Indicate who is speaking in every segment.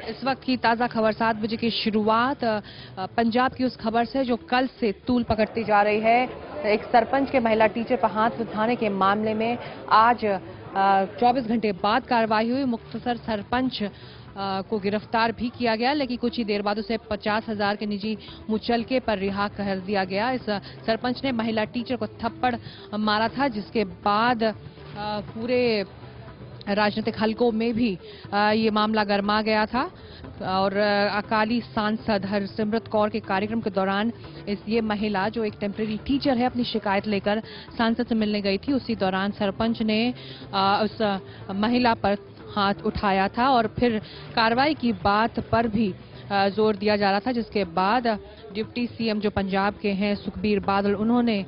Speaker 1: इस वक्त की ताजा खबर 7 बजे की शुरुआत पंजाब की उस खबर से जो कल से तूल पकड़ती जा रही है। एक सरपंच के महिला टीचर पर हाथ उठाने के मामले में आज 24 घंटे बाद कार्रवाई हुई। मुख्तसर सरपंच को गिरफ्तार भी किया गया, लेकिन कुछ ही देर बाद उसे 50,000 के निजी मुचलके पर रिहा कर दिया गया। इस सरपंच ने महिला टीचर को थप्पड़ मारा था, जिसके बाद पूरे राजनीतिक हलकों में भी ये मामला गरमा गया था और अकाली सांसद हरसिमरत कौर के कार्यक्रम के दौरान ये महिला जो एक टेम्परेरी टीचर है अपनी शिकायत लेकर सांसद से मिलने गई थी, उसी दौरान सरपंच ने उस महिला पर हाथ उठाया था और फिर कार्रवाई की बात पर भी जोर दिया जा रहा था, जिसके बाद डिप्टी सीएम जो पंजाब के हैं सुखबीर बादल, उन्होंने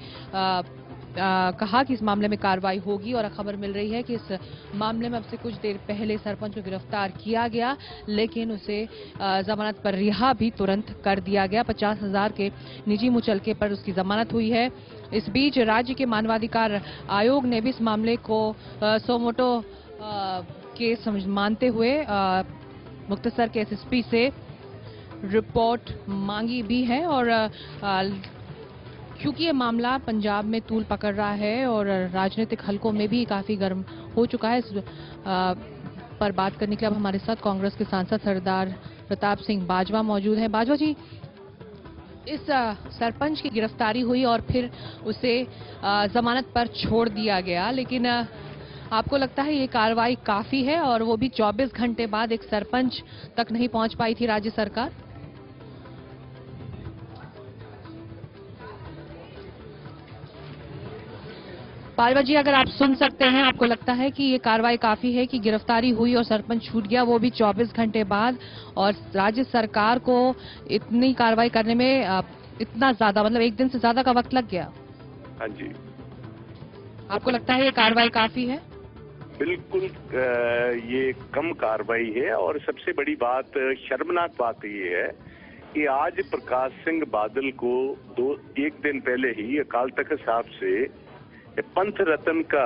Speaker 1: कहा कि इस मामले में कार्रवाई होगी और खबर मिल रही है कि इस मामले में अब से कुछ देर पहले सरपंच को गिरफ्तार किया गया, लेकिन उसे जमानत पर रिहा भी तुरंत कर दिया गया। 50,000 के निजी मुचलके पर उसकी जमानत हुई है। इस बीच राज्य के मानवाधिकार आयोग ने भी इस मामले को सोमोटो केस मानते हुए मुख्तसर के एसएसपी से रिपोर्ट मांगी भी है और क्योंकि ये मामला पंजाब में तूल पकड़ रहा है और राजनीतिक हलकों में भी काफी गर्म हो चुका है, इस पर बात करने के लिए अब हमारे साथ कांग्रेस के सांसद सरदार प्रताप सिंह बाजवा मौजूद हैं। बाजवा जी, इस सरपंच की गिरफ्तारी हुई और फिर उसे जमानत पर छोड़ दिया गया, लेकिन आपको लगता है ये कार्रवाई काफी है और वो भी 24 घंटे बाद एक सरपंच तक नहीं पहुंच पाई थी राज्य सरकार? बाजवा जी, अगर आप सुन सकते हैं, आपको लगता है कि ये कार्रवाई काफी है कि गिरफ्तारी हुई और सरपंच छूट गया, वो भी 24 घंटे बाद, और राज्य सरकार को इतनी कार्रवाई करने में इतना ज्यादा, मतलब एक दिन से ज्यादा का वक्त लग गया?
Speaker 2: हाँ जी,
Speaker 1: आपको लगता है ये कार्रवाई काफी है?
Speaker 2: बिल्कुल ये कम कार्रवाई है और सबसे बड़ी बात, शर्मनाक बात ये है कि आज प्रकाश सिंह बादल को एक दिन पहले ही अकाल तख्त साहब से पंथ रत्न का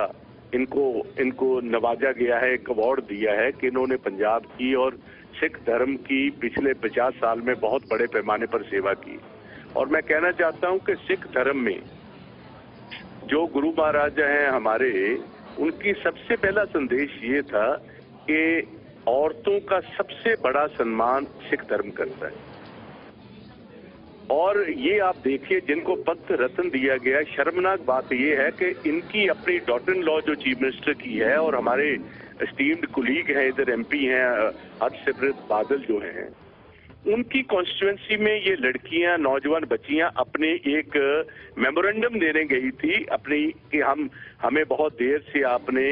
Speaker 2: इनको नवाजा गया है, एक अवार्ड दिया है कि इन्होंने पंजाब की और सिख धर्म की पिछले 50 साल में बहुत बड़े पैमाने पर सेवा की। और मैं कहना चाहता हूं कि सिख धर्म में जो गुरु महाराज हैं हमारे, उनकी सबसे पहला संदेश ये था कि औरतों का सबसे बड़ा सम्मान सिख धर्म करता है। और ये आप देखिए, जिनको पंथ रत्न दिया गया, शर्मनाक बात ये है कि इनकी अपनी डॉटर इन लॉ जो चीफ मिनिस्टर की है और हमारे एस्टीम्ड कुलीग हैं इधर एमपी हैं हरसिमरत बादल जो हैं, उनकी कॉन्स्टिट्यूएंसी में ये लड़कियां, नौजवान बच्चियां अपने एक मेमोरेंडम देने गई थी अपनी कि हमें बहुत देर से आपने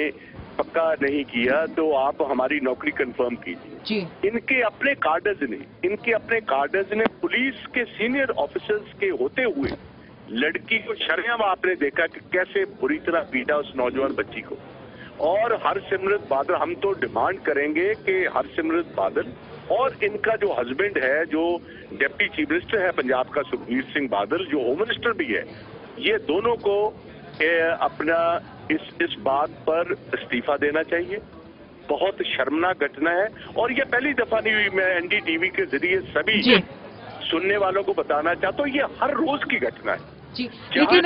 Speaker 2: पक्का नहीं किया तो आप हमारी नौकरी कंफर्म कीजिए। इनके अपने कार्डर्स ने पुलिस के सीनियर ऑफिसर्स के होते हुए लड़की को शर्म, आपने देखा कि कैसे बुरी तरह पीटा उस नौजवान बच्ची को। और हरसिमरत बादल, हम तो डिमांड करेंगे कि हरसिमरत बादल और इनका जो हस्बैंड है, जो डिप्टी चीफ मिनिस्टर है पंजाब का सुखबीर सिंह बादल, जो होम मिनिस्टर भी है, ये दोनों को अपना इस बात पर इस्तीफा देना चाहिए। बहुत शर्मनाक घटना है और ये पहली दफा नहीं हुई। मैं एनडीटीवी के जरिए सभी सुनने वालों को बताना चाहता हूँ, ये हर रोज की घटना है
Speaker 1: जी। लेकिन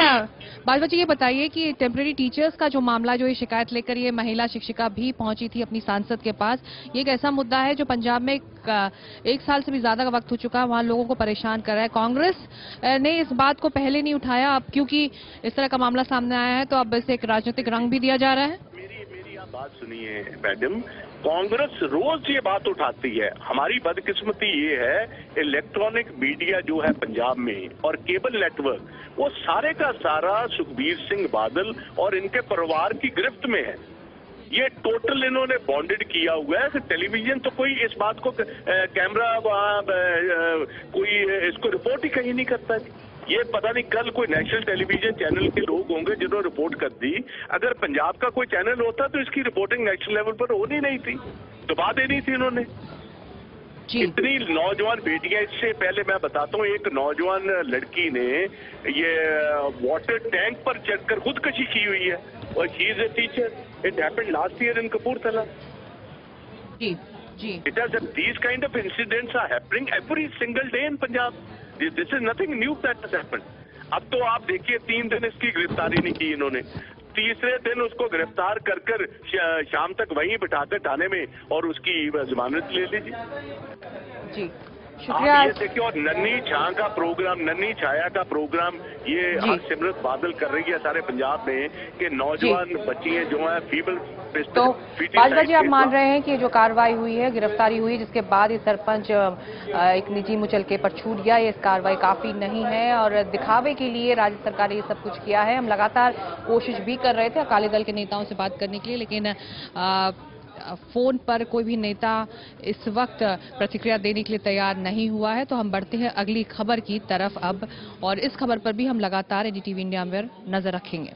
Speaker 1: बाजवा जी, ये बताइए कि टेम्परेरी टीचर्स का जो मामला, जो ये शिकायत लेकर ये महिला शिक्षिका भी पहुंची थी अपनी सांसद के पास, ये एक ऐसा मुद्दा है जो पंजाब में एक साल से भी ज्यादा का वक्त हो चुका है, वहां लोगों को परेशान कर रहा है। कांग्रेस ने इस बात को पहले नहीं उठाया, अब क्योंकि इस तरह का मामला सामने आया है तो अब इसे एक राजनीतिक रंग भी दिया जा रहा है?
Speaker 2: मेरी आप बात सुनिए मैडम, कांग्रेस रोज ये बात उठाती है। हमारी बदकिस्मती ये है, इलेक्ट्रॉनिक मीडिया जो है पंजाब में और केबल नेटवर्क, वो सारे का सारा सुखबीर सिंह बादल और इनके परिवार की गिरफ्त में है। ये टोटल इन्होंने बॉन्डेड किया हुआ है कि टेलीविजन तो कोई इस बात को कैमरा कोई इसको रिपोर्ट ही कहीं नहीं करता है। ये पता नहीं कल कोई नेशनल टेलीविजन चैनल के लोग होंगे जिन्होंने रिपोर्ट कर दी। अगर पंजाब का कोई चैनल होता तो इसकी रिपोर्टिंग नेशनल लेवल पर होनी नहीं थी, दबा देनी थी इन्होंने। इतनी नौजवान बेटियां, इससे पहले मैं बताता हूँ, एक नौजवान लड़की ने ये वाटर टैंक पर चढ़कर खुदकशी की हुई है और she is a teacher. It happened last year in Kapurthala.
Speaker 1: जी जी।
Speaker 2: Because these kind of incidents are happening every single day in Punjab. This is nothing new that has happened. अब तो आप देखिए 3 दिन इसकी गिरफ्तारी नहीं की इन्होंने, तीसरे दिन उसको गिरफ्तार कर शाम तक वहीं बिठाकर थाने में और उसकी जमानत ले लीजिए।
Speaker 1: जी
Speaker 2: शुक्रिया। आप ये देखिए, और नन्ही छाया का प्रोग्राम, नन्ही छाया का प्रोग्राम ये हरसिमरत बादल कर रही है सारे पंजाब में कि नौजवान बच्चियां जो है फीबल।
Speaker 1: तो बाजवा जी, आप मान रहे हैं कि जो कार्रवाई हुई है, गिरफ्तारी हुई, जिसके बाद ये सरपंच एक निजी मुचलके पर छूट गया, ये इस कार्रवाई काफी नहीं है और दिखावे के लिए राज्य सरकार ने ये सब कुछ किया है। हम लगातार कोशिश भी कर रहे थे अकाली दल के नेताओं से बात करने के लिए, लेकिन फोन पर कोई भी नेता इस वक्त प्रतिक्रिया देने के लिए तैयार नहीं हुआ है। तो हम बढ़ते हैं अगली खबर की तरफ अब, और इस खबर पर भी हम लगातार एनडीटीवी इंडिया में नजर रखेंगे।